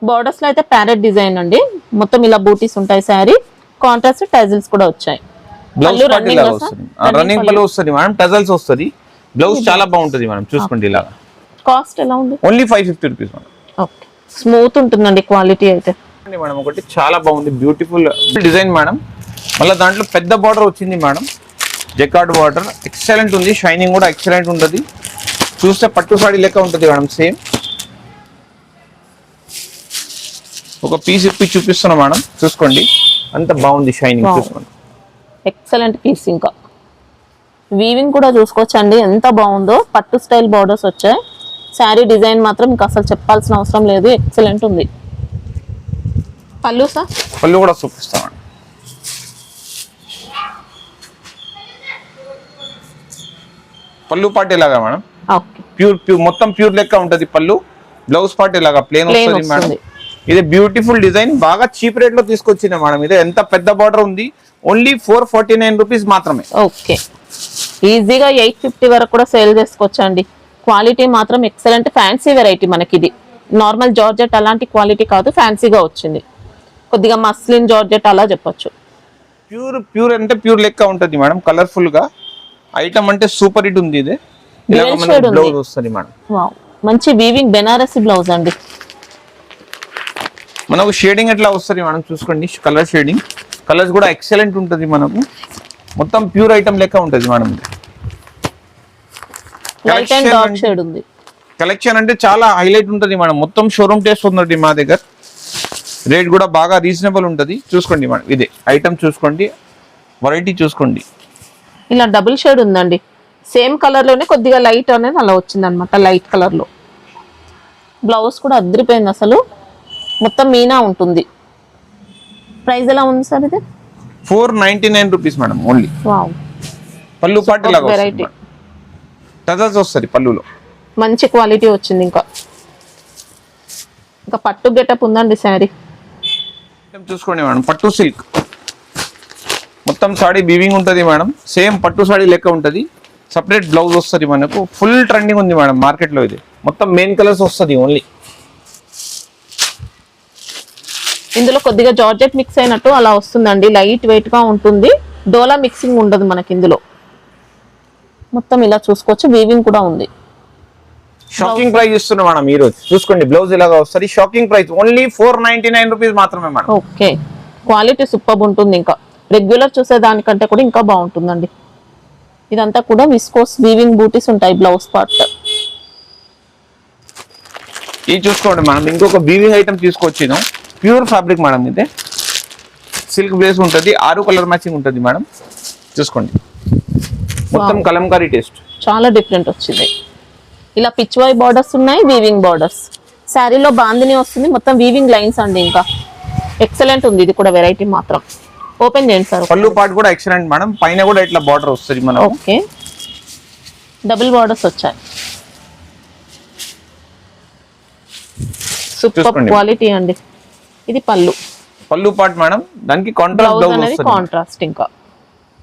బార్డర్స్ లో అయితే ప్యారెట్ డిజైన్ అండి. మొత్తం ఇలా బూటీస్ ఉంటాయి. శారీ కాంట్రాస్ట్ టైజిల్స్ కూడా వచ్చాయి. బ్లౌజ్ రన్నింగ్ పళ్ళు వస్తుంది మేడం, టజల్స్ వస్తుంది. బ్లౌజ్ చాలా బాగుంటుంది మేడం, చూసుకోండి. ఇలాగా కాస్ట్ ఎలా ఉంది? Only 550 rupees madam. Okay, smooth ఉంటుందండి క్వాలిటీ అయితే మేడం. ఒకటి చాలా బాగుంది, బ్యూటిఫుల్ డిజైన్ మేడం. మళ్ళీ దాంట్లో పెద్ద బార్డర్ వచ్చింది మేడం, జకార్డ్ బార్డర్. ఎక్సలెంట్ ఉంది, షైనింగ్ కూడా ఎక్సలెంట్ ఉంటుంది. చూస్తే పట్టు సాడీ లెక్క ఉంటుంది మేడం, సేమ్. ఒక పీస్ ఇప్పి చూపిస్తున్నా మేడం, చూసుకోండి. అంత బాగుంది షైనింగ్, చూసుకోండి. Excellent piece. ఇంకా వీవింగ్ కూడా చూసుకోవచ్చండి, ఎంత బాగుందో. పట్టు స్టైల్ బార్డర్స్ వచ్చాయి. శారీ డిజైన్ మాత్రం ఇంకా అసలు చెప్పాల్సిన అవసరం లేదు, ఎక్సలెంట్ ఉంది. పళ్ళు సార్, పళ్ళు కూడా చూపిస్తామండి. పళ్ళు పార్ట్ ఇలాగా మేడం, ప్యూర్ మొత్తం ప్యూర్ లెక్క ఉంటది పళ్ళు. బ్లౌజ్ పార్ట్ ఇలాగా ప్లేన్ వస్తుంది మేడం. ఇది బ్యూటిఫుల్ డిజైన్, బాగా చీప్ రేట్ లో తీసుకొచ్చింది మేడం. ఇది ఎంత పెద్ద బార్డర్ ఉంది, ఓన్లీ 449 రూపీస్ మాత్రమే. ఓకే, ఈజీగా 850 వరకు కూడా సేల్ చేసుకోవచ్చండి. క్వాలిటీ మాత్రం ఎక్సలెంట్, ఫ్యాన్సీ వెరైటీ. మనకి ఇది నార్మల్ జార్జెట్ అలాంటి క్వాలిటీ కాదు, ఫ్యాన్సీగా వచ్చింది. కొద్దిగా మస్లిన్ జార్జెట్ అలా చెప్పొచ్చు. ప్యూర్ అంటే ప్యూర్ లెక్క ఉంటుంది మేడం, కలర్ఫుల్ గా. ఐటమ్ అంటే సూపర్ హిట్ ఉంది. ఇది బ్లౌజ్ వస్తుంది మేడం. మంచి వీవింగ్ బెనారసీ బ్లౌజ్ అండి. మనకు షేడింగ్ ఎట్లా వస్తుంది మేడం, చూసుకోండి. కలర్ షేడింగ్, కలర్స్ కూడా ఎక్సలెంట్ ఉంటుంది మనకు. మొత్తం ప్యూర్ ఐటమ్ లెక్క ఉంటుంది madam. Light and dark shade ఉంది. కలెక్షన్ అంటే చాలా హైలైట్ ఉంటుంది మేడం. మొత్తం షోరూమ్ టేస్ట్ ఉంది మా దగ్గర. రేట్ కూడా బాగా రీజనబుల్ ఉంటుంది. చూసుకోండి మేడం, ఇదే ఐటమ్ చూసుకోండి, వెరైటీ చూసుకోండి. ఇలా డబుల్ షేడ్ ఉందండి. సేమ్ కలర్ లోనే కొద్దిగా లైట్ అనేది అలా వచ్చింది అనమాట, లైట్ కలర్ లో. బ్లౌజ్ కూడా అదిరిపోయింది అసలు, మొత్తం మీనా ఉంటుంది. ప్రైస్ ఎలా ఉంది సార్ ఇది? 499 రూపీస్ మేడం ఓన్లీ. వావ్, పళ్ళు పాటు లాగా వెరైటీ టజల్స్ వస్తుంది పళ్ళులో. మంచి క్వాలిటీ వచ్చింది. ఇంకా పట్టు గెటప్ ఉందండి శారీ. చూసుకోండి మేడం, పట్టు సిల్క్ మొత్తం సాడీ వీవింగ్ ఉంటుంది మేడం. సేమ్ పట్టు సాడీ లెక్క ఉంటుంది. సపరేట్ బ్లౌజ్ వస్తుంది మనకు. ఫుల్ ట్రెండింగ్ ఉంది మేడం మార్కెట్లో. ఇది మొత్తం మెయిన్ కలర్స్ వస్తుంది ఓన్లీ. ఇందులో కొద్దిగా జార్జెట్ మిక్స్ అయినట్టు అలా వస్తుందండి. లైట్ వెయిట్ గా ఉంటుంది. డోలా మిక్సింగ్ ఉండదు మనకి ఇందులో. మొత్తం ఇలా చూసుకోవచ్చు, వీవింగ్ కూడా ఉంది. షాకింగ్ ప్రైస్ ఇస్తున్నాం మేడం ఈ రోజు. చూసుకోండి బ్లౌజ్ ఇలాగా వస్తుంది. షాకింగ్ ప్రైస్ ఓన్లీ 499 రూపీస్ మాత్రమే మేడం. ఓకే, క్వాలిటీ సూపర్ ఉంటుంది. ఇంకా రెగ్యులర్ చూసే దానికంటే కూడా ఇంకా బాగుంటుందండి. ఇదంతా కూడా విస్కోస్ వీవింగ్ బూటీస్ ఉంటాయి బ్లౌజ్ పార్ట్. ఇది చూసుకోండి మేడం, ఇంకొక వీవింగ్ ఐటమ్ తీసుకొచ్చినాం. Pure fabric madam. ఇదే సిల్క్ బేస్ ఉంటుంది. 6 కలర్ మ్యాచింగ్ ఉంటుంది మేడం. చూసుకోండి మొత్తం కలంకారీ టేస్ట్. చాలా డిఫరెంట్ వచ్చింది. ఇలా పిచ్వాయ్ బార్డర్స్ ఉన్నాయి, వీవింగ్ బార్డర్స్. శారీలో బాందిని వస్తుంది, మొత్తం వీవింగ్ లైన్స్ అండి. ఇంకా ఎక్సలెంట్ ఉంది ఇది కూడా, వెరైటీ మాత్రం. ఓపెన్ చేయండి సార్. పళ్ళు పార్ట్ కూడా ఎక్సలెంట్ మేడం. పైన కూడా ఇట్లా బార్డర్ వస్తుంది మనం. ఓకే, డబుల్ బార్డర్స్ వచ్చాయి. సూపర్ క్వాలిటీ అండి. ఇది పళ్ళు పార్ట్ మేడం. దానికి కాంట్రాస్ట్ బ్లౌజ్ వస్తుంది. కాంట్రాస్ట్ ఇంకా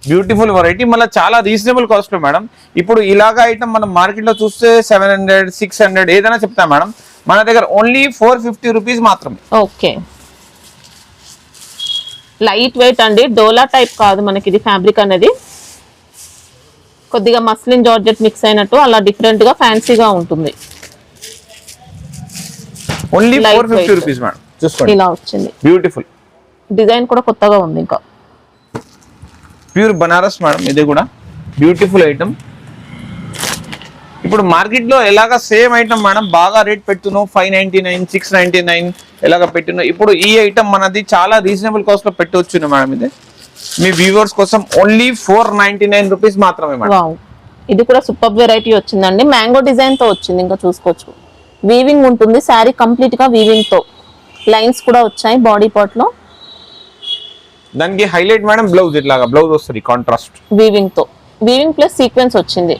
బ్యూటిఫుల్ వెరైటీ. మళ్ళీ చాలా రీజనబుల్ కాస్ట్ లో మేడం. ఇప్పుడు ఇలాగా ఐటమ్ మనం మార్కెట్ లో చూస్తే 700, 600 ఏదైనా చెప్తాం మేడం. మన దగ్గర ఓన్లీ 450 రూపీస్ మాత్రమే. ఓకే, లైట్ వెయిట్ అండి. డోలా టైప్ కాదు మనకి ఇది ఫ్యాబ్రిక్ అనేది. కొద్దిగా మస్లిన్ జార్జెట్ మిక్స్ అయినట్టు అలా డిఫరెంట్ గా ఫ్యాన్సీగా ఉంటుంది. Only 450 rupees madam. చూసుకోండి ఇలా వచ్చింది. బ్యూటిఫుల్ డిజైన్ కూడా కొత్తగా ఉంది. ఇంకా ప్యూర్ బనారస్ మేడం. ఇది కూడా బ్యూటిఫుల్ ఐటమ్. ఇప్పుడు మార్కెట్ లో ఎలాగా సేమ్ ఐటమ్ మేడం బాగా రేట్ పెడుతున్నాం. 599, 699 ఎలాగ పెట్టినా. ఇప్పుడు ఈ ఐటమ్ మనది చాలా రీజనబుల్ కాస్ట్ లో పెట్టవచ్చు మేడం. ఇది మీ వ్యూవర్స్ కోసం ఓన్లీ 499 రూపీస్ మాత్రమే మేడం. ఇది కూడా సూపర్ వెరైటీ వచ్చిందండి. మ్యాంగో డిజైన్ తో వచ్చింది. ఇంకా చూసుకోవచ్చు, వీవింగ్ ఉంటుంది. శారీ కంప్లీట్ గా వీవింగ్ తో లైన్స్ కూడా వచ్చాయి బాడీ పార్ట్ లో. దానికి హైలైట్ మేడం బ్లౌజ్ ఇట్లాగా బ్లౌజ్ వస్తుంది కాంట్రాస్ట్ వీవింగ్ తో. వీవింగ్ ప్లస్ సీక్వెన్స్ వచ్చింది.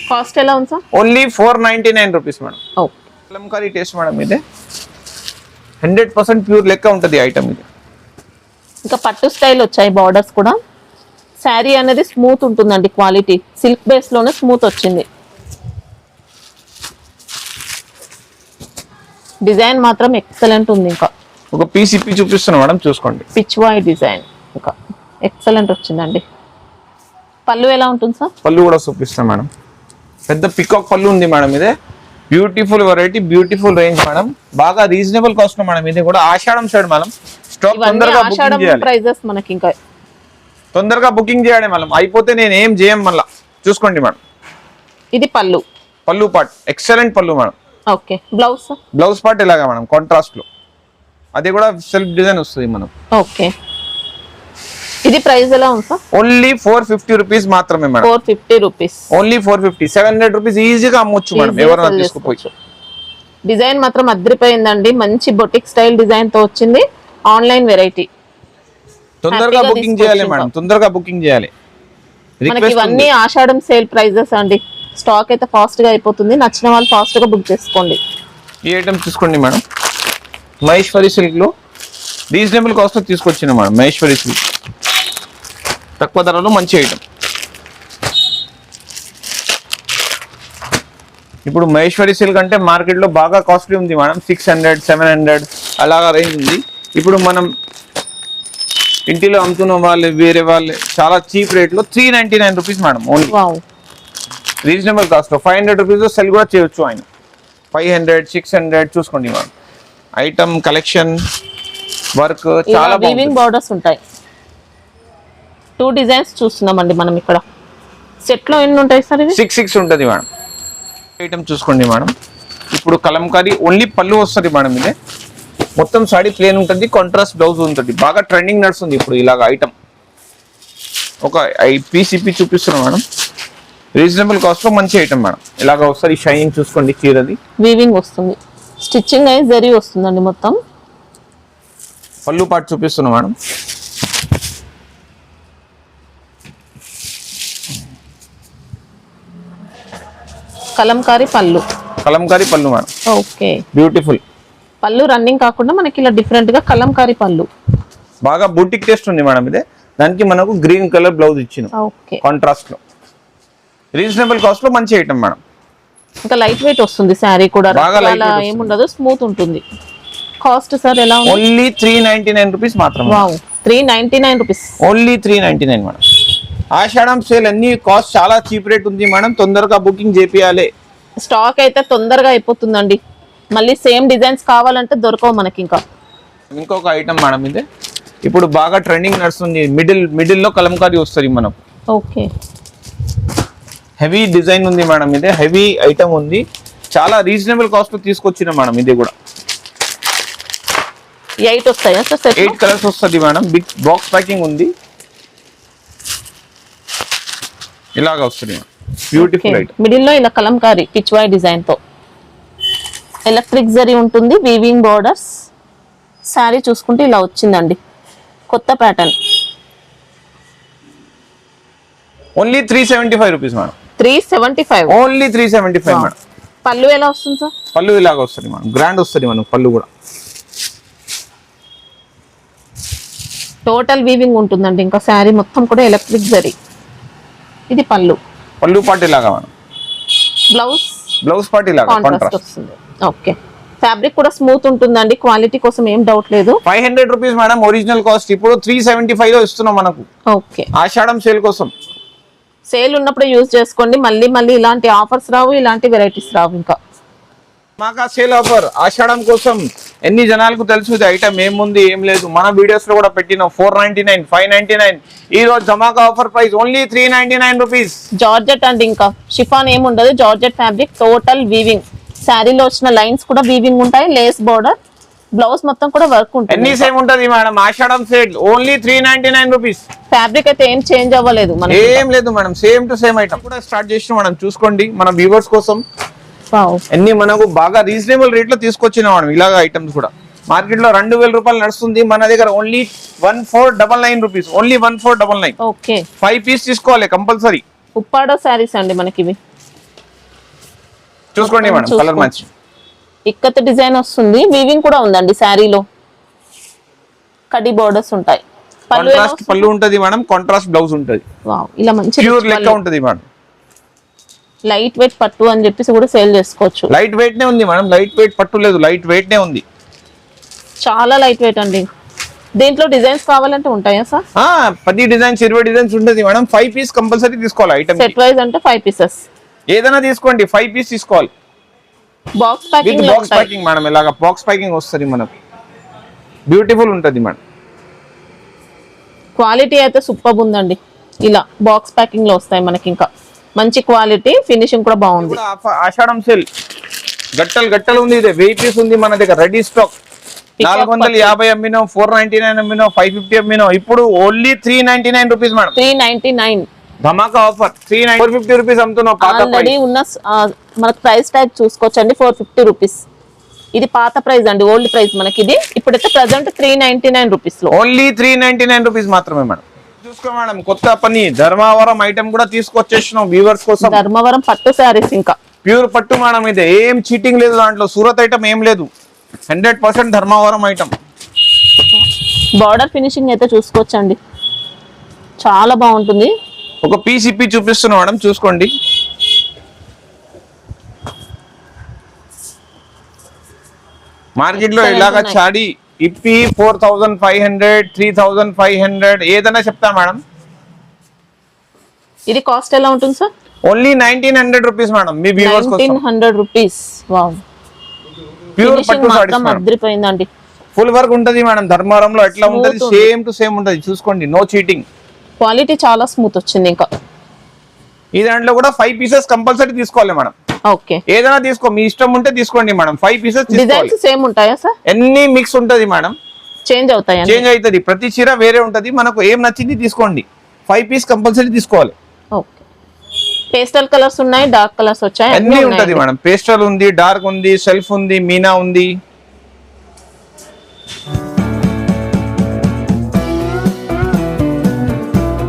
కాస్ట్ ఎలా ఉంది sir? Only 499 rupees madam. Kalamkari taste madam. ఇది 100% ప్యూర్ లెక్క ఉంటుంది ఐటమ్. ఇది ఇంకా పట్టు స్టైల్ వచ్చాయి బార్డర్స్ కూడా. శారీ అనేది స్మూత్ ఉంటుందండి. క్వాలిటీ సిల్క్ బేస్ లోనే స్మూత్ వచ్చింది. డిజైన్ మాత్రం ఎక్సలెంట్ ఉంది. ఇంకా ఒక పీస్ ఇప్పి చూపిస్తున్నా మేడం, చూసుకోండి. పిచ్వాయ్ డిజైన్ ఇంకా ఎక్సలెంట్ వచ్చిందండి. పళ్ళు ఎలా ఉంటుంది సార్? పళ్ళు కూడా చూపిస్తాం మేడం. పెద్ద పికాక్ పళ్ళు ఉంది మేడం. ఇదే beautiful variety, beautiful range madam. బాగా రీజనబుల్ కాస్ట్ మేడం. ఇది కూడా ఆషాఢం సైడ్ మేడం. స్టాక్ తొందరగా బుకింగ్ చేయాలి. ప్రైజెస్ మనకి ఇంకా తొందరగా బుకింగ్ చేయాలి మేడం. అయిపోతే నేను ఏం చేయం మళ్ళా. చూసుకోండి మేడం. ఇది పళ్ళు పార్ట్ ఎక్సలెంట్ పళ్ళు మేడం. ఓకే, బ్లౌజ్ పార్ట్ ఇలాగా మేడం కాంట్రాస్ట్ లో. అది కూడా సెల్ఫ్ డిజైన్ వస్తుంది మనం. ఓకే, ఇది ప్రైస్ ఎలా ఉంది సార్? ఓన్లీ 450 రూపీస్ మాత్రమే మేడం. 450 రూపీస్. ఓన్లీ 450. 700 రూపీస్ ఈజీగా అమ్మొచ్చు మేడం ఎవరైనా తీసుకుపోయి. డిజైన్ మాత్రం అదిరిపోయిందండి. మంచి బొటిక్ స్టైల్ డిజైన్ తో వచ్చింది. Online variety. తొందరగా బుకింగ్ చేయాలి మేడం. తొందరగా బుకింగ్ చేయాలి. మనకి ఇవన్నీ ఆషాఢం సేల్ ప్రైజెస్ అండి. స్టాక్ అయితే ఫాస్ట్ గా అయిపోతుంది. నచ్చిన వాళ్ళు ఫాస్ట్ గా బుక్ చేసుకోండి. ఈ ఐటమ్ తీసుకోండి మేడం. మహేశ్వరి సిల్క్ లో రీజనబుల్ కాస్ట్ లో తీసుకొచ్చిన మేడం. మహేశ్వరి సిల్క్ తక్కువ ధరలో మంచి ఐటమ్. ఇప్పుడు మహేశ్వరి సిల్క్ అంటే మార్కెట్ లో బాగా కాస్ట్లీ ఉంది మేడం. 600, 700 అలాగా రేంజ్ ఉంది. ఇప్పుడు మనం ఇంటిలో అమ్ముతున్న వాళ్ళు వేరే వాళ్ళు చాలా చీప్ రేట్ లో 399 rupees madam. Only reasonable cost లో 500 రూపీస్ లో సెల్ కూడా చేయొచ్చు ఆయన. 500, 600 చూసుకోండి మేడం. ఐటమ్ కలెక్షన్ వర్క్ చాలా వీవింగ్ బోర్డర్స్ ఉంటాయి. 2 డిజైన్స్ చూస్తున్నామండి మనం ఇక్కడ. సెట్ లో ఎన్ని ఉంటాయి సార్ ఇవి? 6 ఉంటుంది మేడం. ఐటమ్ చూసుకోండి మేడం. ఇప్పుడు కలంకారీ ఓన్లీ పళ్ళు వస్తుంది మేడం. ఇదే మొత్తం సాడీ ప్లేన్ ఉంటుంది, కాంట్రాస్ట్ బ్లౌజ్ ఉంటుంది. బాగా ట్రెండింగ్ నడుస్తుంది ఇప్పుడు ఇలాగ ఐటమ్. ఒక పీస్ ఇప్పి చూపిస్తున్నాం మేడం. రీజనబుల్ కాస్ట్ లో మంచి ఐటమ్ మేడం. ఇలాగ వస్తుంది షైనింగ్ చూసుకోండి. చీరది వీవింగ్ వస్తుంది, స్టిచ్చింగ్ అయితే జరీ వస్తుందండి మొత్తం. పళ్ళు పాటు చూపిస్తున్నాం మేడం. కలంకారీ పళ్ళు, కలంకారీ పళ్ళు మేడం. ఓకే, బ్యూటిఫుల్ పళ్ళు రన్నింగ్ కాకుండా మనకి ఇలా డిఫరెంట్ గా కలంకారీ పళ్ళు. బాగా బూటిక్ టేస్ట్ ఉంది మేడం. ఇదే దానికి మనకు గ్రీన్ కలర్ బ్లౌజ్ ఇచ్చిన ఓకే, కాంట్రాస్ట్ లో. రీజనబుల్ కాస్ట్ లో మంచి ఐటమ్ మేడం. ఇంకా లైట్ వెయిట్ వస్తుంది శారీ కూడా, బాగా light weight వస్తుంది. ఏముండదు, స్మూత్ ఉంటుంది. కాస్ట్ సార్ ఎలా ఉంది? ఓన్లీ 399 రూపీస్ మాత్రమే. Wow, 399 rupees. Only 399 madam. Ashadham sale అన్ని కాస్ట్ చాలా చీప్ రేట్ ఉంది మేడం. తొందరగా బుకింగ్ చేపియాలి. స్టాక్ అయితే తొందరగా అయిపోతుందండి. మళ్ళీ సేమ్ డిజైన్స్ కావాలంటే దొరకవు మనకి. ఇంకా ఇంకొక ఐటమ్ మేడం. ఇదే ఇప్పుడు బాగా ట్రెండింగ్ నడుస్తుంది. మిడిల్ లో కలంకారీ వస్తుంది మనకు. ఓకే, హెవీ డిజైన్ ఉంది మేడం. ఇదే హెవీ ఐటమ్ ఉంది. చాలా రీజనబుల్ కాస్ట్ లో తీసుకొచ్చిన మేడం. ఇది కూడా 8 వస్తాయా సార్ సెట్? 8 కలర్స్ వస్తుంది మేడం. బిగ్ బాక్స్ ప్యాకింగ్ ఉంది. ఇలాగా వస్తుంది మేడం. Beautiful item. మిడిల్ లో ఇలా కలంకారీ పిచ్వాయ్ డిజైన్ తో ఎలక్ట్రిక్ జరీ ఉంటుంది, వీవింగ్ బోర్డర్స్. శారీ చూసుకుంటే ఇలా వచ్చిందండి, కొత్త pattern. Only 375 rupees madam. 375. Only 375 madam. పళ్ళు ఎలా వస్తుంది సార్? పళ్ళు ఇలాగ వస్తుంది మేడం. గ్రాండ్ వస్తుంది మనకు పళ్ళు కూడా. టోటల్ వీవింగ్ ఉంటుందండి. ఇంకా శారీ మొత్తం కూడా ఎలక్ట్రిక్ జరీ. ఇది పళ్ళు, పళ్ళు పాటు ఇలాగా మేడం. బ్లౌజ్ పాటు ఇలాగా కాంట్రాస్ట్ వస్తుంది. ఓకే, ఫ్యాబ్రిక్ కూడా స్మూత్ ఉంటుందండి. క్వాలిటీ కోసం ఏం డౌట్ లేదు. 500 రూపీస్ మేడం ఒరిజినల్ కాస్ట్. ఇప్పుడు 375 లో ఇస్తున్నాం మనకు. ఓకే, ఆషాఢం సేల్ కోసం. సేల్ ఉన్నప్పుడు యూజ్ చేసుకోండి. మళ్ళీ మళ్ళీ ఇలాంటి ఆఫర్స్ రావు, ఇలాంటి వెరైటీస్ రావు. ఇంకా మాకు సేల్ ఆఫర్ ఆషాఢం కోసం. ఎన్ని జనాలకు తెలుసు ఇది ఐటమ్ ఏముంది ఏం లేదు. మన వీడియోస్ లో కూడా పెట్టినాం. 499, 599. ఈ రోజు ధమాకా offer price only 399 rupees. Georgette అండి, ఇంకా షిఫాన్ ఏముండదు. Georgette fabric, total weaving. శారీలో వచ్చిన లైన్స్ కూడా వీవింగ్ ఉంటాయి. లేస్ బోర్డర్, బ్లౌజ్ మొత్తం కూడా వర్క్ ఉంటుంది. ఎన్ని సేమ్ ఉంటది madam. Ashadham sale only 399 rupees. Fabric అయితే ఏం చేంజ్ అవ్వలేదు మనకి. ఏం లేదు madam, same to same item కూడా స్టార్ట్ చేసినాం మనం. చూసుకోండి మన వ్యూవర్స్ కోసం. వావ్, అన్ని మనకు బాగా రీజనబుల్ రేట్ లో తీసుకొచ్చినాం మనం. ఇలాగ ఐటమ్స్ కూడా మార్కెట్ లో 2000 రూపాయలు నడుస్తుంది. మన దగ్గర only 1499 rupees. Only 1499. Okay, 5 piece తీసుకోవాలి కంపల్సరీ. ఉప్పాడ శారీస్ అండి మనకి ఇవి. చూసుకోండి madam, colour match. Ikat design వస్తుంది. వీవింగ్ కూడా ఉందండి శారీలో. కడి బోర్డర్స్ ఉంటాయి. కాంట్రాస్ట్ పళ్ళు ఉంటది మేడం. కాంట్రాస్ట్ బ్లౌజ్ ఉంటది. వావ్, ఇలా మంచి ప్యూర్ లెక్క ఉంటది మేడం. లైట్ వెయిట్ పట్టు అని చెప్పేసి కూడా సేల్ చేసుకోవచ్చు. లైట్ వెయిట్ నే ఉంది మేడం. లైట్ వెయిట్ పట్టు లేదు, లైట్ వెయిట్ నే ఉంది. చాలా లైట్ వెయిట్ అండి. దీంట్లో డిజైన్స్ కావాలంటే ఉంటాయా సార్? 10 డిజైన్స్ 20 డిజైన్స్ ఉంటుంది మేడం. 5 పీస్ కంపల్సరీ తీసుకోవాలి ఐటమ్. సెట్ వైజ్ అంటే 5 పీసెస్ ఏదైనా తీసుకోండి. 5 పీస్ తీసుకోవాలి. బాక్స్ ప్యాకింగ్ లో బాక్స్ ప్యాకింగ్ మేడం. ఇలాగా బాక్స్ ప్యాకింగ్ వస్తుంది మనకు. బ్యూటిఫుల్ ఉంటది మేడం. క్వాలిటీ అయితే సూపర్ ఉందండి. ఇలా బాక్స్ ప్యాకింగ్ లో వస్తాయి మనకి. ఇంకా మంచి క్వాలిటీ, ఫినిషింగ్ కూడా బాగుంది. ఆషాఢం సేల్ గట్టలు ఉంది. ఇదే 1000 పీస్ ఉంది మన దగ్గర రెడీ స్టాక్. 450 అమ్మినో, 499 అమ్మినో, 550 అమ్మినో. ఇప్పుడు ఓన్లీ 399 రూపీస్ మేడం. 399 ధమాకా ఆఫర్. 450 రూపీస్ అమ్ముతున్నాం. ఆల్రెడీ ఉన్న మనకు ప్రైస్ ట్యాగ్ చూసుకోవచ్చండి. 450 రూపీస్. ఇది పాత ప్రైస్ అండి, ఓల్డ్ ప్రైస్ మనకి ఇది. ఇప్పుడైతే ప్రెసెంట్ 399 రూపీస్ లో. ఓన్లీ 399 రూపీస్ మాత్రమే మేడం. చూసుకో మేడం, కొత్త పని ధర్మవరం ఐటమ్ కూడా తీసుకొచ్చేసినాం వ్యూవర్స్ కోసం. ధర్మవరం పట్టు శారీస్, ఇంకా ప్యూర్ పట్టు మేడం. ఇది ఏం చీటింగ్ లేదు దాంట్లో. సూరత్ ఐటమ్ ఏం లేదు. 100% ధర్మవరం ఐటమ్. బార్డర్ ఫినిషింగ్ అయితే చూసుకోవచ్చండి, చాలా బాగుంటుంది. ఒక పీస్ ఇప్పి చూపిస్తున్నా మేడం, చూసుకోండి. మార్కెట్ లో ఇలాగా చాడి ఇప్పి 4500, 3500 ఏదైనా చెప్తా మేడం. ఇది కాస్ట్ ఎలా ఉంటుంది సార్? Only 1900 rupees madam. మీ వ్యూవర్స్ కోసం 1900 రూపీస్. వావ్, ప్యూర్ పట్టు సారీస్ మేడం. అద్రిపోయిందండి. ఫుల్ వర్క్ ఉంటది మేడం. ధర్మవరంలో ఎట్లా ఉంటది సేమ్ టు సేమ్ ఉంటది. చూసుకోండి, నో చీటింగ్. క్వాలిటీ చాలా స్మూత్ వచ్చింది. ఇంకా ఈ దాంట్లో కూడా 5 పీసెస్ కంపల్సరీ తీసుకోవాలి మేడం. ఓకే, ఏదైనా తీసుకో, మీ ఇష్టం ఉంటే తీసుకోండి మేడం. 5 పీసెస్ డిజైన్స్ సేమ్ ఉంటాయా సార్? ఎన్ని మిక్స్ ఉంటది మేడం, చేంజ్ అవుతాయా? చేంజ్ అవుతుంది, ప్రతి చీర వేరే ఉంటది. మనకు ఏం నచ్చింది తీసుకోండి. 5 పీస్ కంపల్సరీ తీసుకోవాలి. ఓకే, పేస్టల్ కలర్స్ ఉన్నాయి, డార్క్ కలర్స్ వచ్చాయి, అన్ని ఉంటది మేడం. పేస్టల్ ఉంది, డార్క్ ఉంది, సెల్ఫ్ ఉంది, మీనా ఉంది.